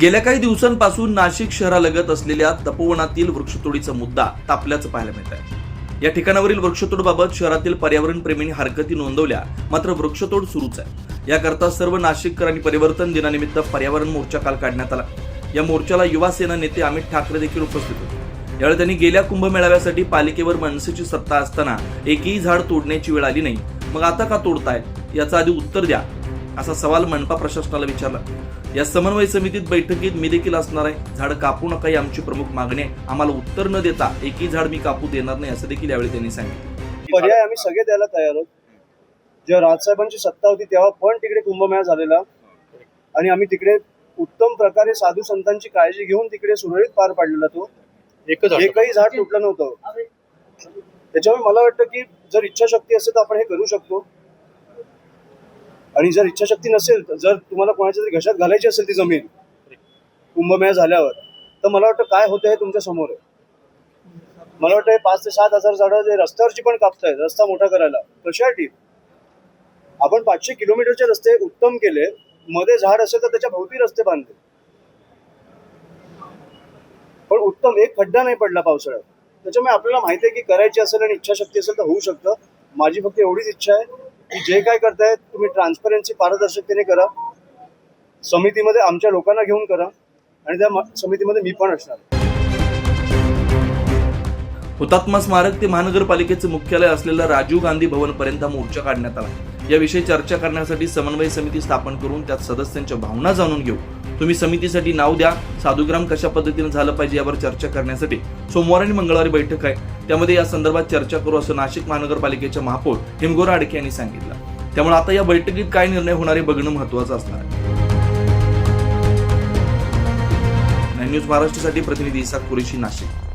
गेल्या काही दिवसांपासून नाशिक शहरालगत असलेल्या तपोवनातील वृक्षतोडीचा मुद्दा तापल्याचं पाहायला मिळत आहे। या ठिकाणावरील वृक्षतोडबाबत शहरातील पर्यावरण प्रेमींनी हरकती नोंदवल्या, मात्र वृक्षतोड सुरूच आहे। याकरता सर्व नाशिककरांनी परिवर्तन दिनानिमित्त पर्यावरण मोर्चा काल काढण्यात आला। या मोर्चाला युवा सेना नेते अमित ठाकरे देखील उपस्थित होते। यावेळी त्यांनी गेल्या कुंभमेळाव्यासाठी पालिकेवर मनसेची सत्ता असताना एकही झाड तोडण्याची वेळ आली नाही, मग आता का तोडताय याचं आधी उत्तर द्या, असा सवाल मनपा प्रशासनाला विचारला। या समन्वय समितीत बैठकीत मी देखील असणार आहे। झाड कापू नका ही आमची प्रमुख मागणी आहे। आम्हाला उत्तर न देता एकही झाड मी कापू देणार नाही, असं देखील यावेळी त्यांनी सांगितलं। पर्याय आम्ही सगळे द्यायला तयार आहोत। जेव्हा राजसाहेबांची सत्ता होती तेव्हा पण तिकडे कुंभमेळा झालेला आणि आम्ही तिकडे उत्तम प्रकारे साधू संतांची काळजी घेऊन तिकडे सुरळीत पार पाडलेला तो एकही झाड तुटलं नव्हतं। त्याच्यामुळे मला वाटतं की जर इच्छाशक्ती असेल तर आपण हे करू शकतो, आणि जर इच्छाशक्ती नसेल, जर तुम्हाला कोणाच्या तरी घशात घालायची असेल ती जमीन कुंभमेळा झाल्यावर, तर मला वाटतं काय होतं हे तुमच्या समोर आहे। मला वाटतं हे 5 ते 7 हजार झाडं जे रस्त्यावरची पण कापतायत रस्ता मोठा करायला, कशासाठी? आपण 500 किलोमीटरचे रस्ते उत्तम केले, मध्ये झाड असेल तर त्याच्या भोवती रस्ते बांधले, पण उत्तम एक खड्डा नाही पडला पावसाळ्यात। त्याच्यामुळे आपल्याला माहिती आहे की करायची असेल आणि इच्छाशक्ती असेल तर होऊ शकतं। माझी फक्त एवढीच इच्छा आहे की जे काय करतायत तुम्ही ट्रान्सपरन्सी पारदर्शकतेने करा, समितीमध्ये आमच्या लोकांना घेऊन करा, आणि त्या समितीमध्ये मी पण असणार। हुतात्मा स्मारक ते महानगरपालिकेचे मुख्यालय असलेल्या राजीव गांधी भवन पर्यंत मोर्चा काढण्यात आला। याविषयी चर्चा करण्यासाठी समन्वय समिती स्थापन करून त्यात सदस्यांच्या भावना जाणून घेऊ। तुम्ही समितीसाठी नाव द्या, साधुग्राम कशा पद्धतीने झालं पाहिजे यावर चर्चा करण्यासाठी सोमवार आणि मंगळवारी बैठक आहे। त्यामध्ये या संदर्भात चर्चा करू, असं नाशिक महानगरपालिकेच्या महापौर हिमगोरा आडके यांनी सांगितलं। त्यामुळे आता या बैठकीत काय निर्णय होणार हे बघणं महत्त्वाचं असणार आहे। न्यूज महाराष्ट्रासाठी प्रतिनिधी इसाक कुरेशी, नाशिक।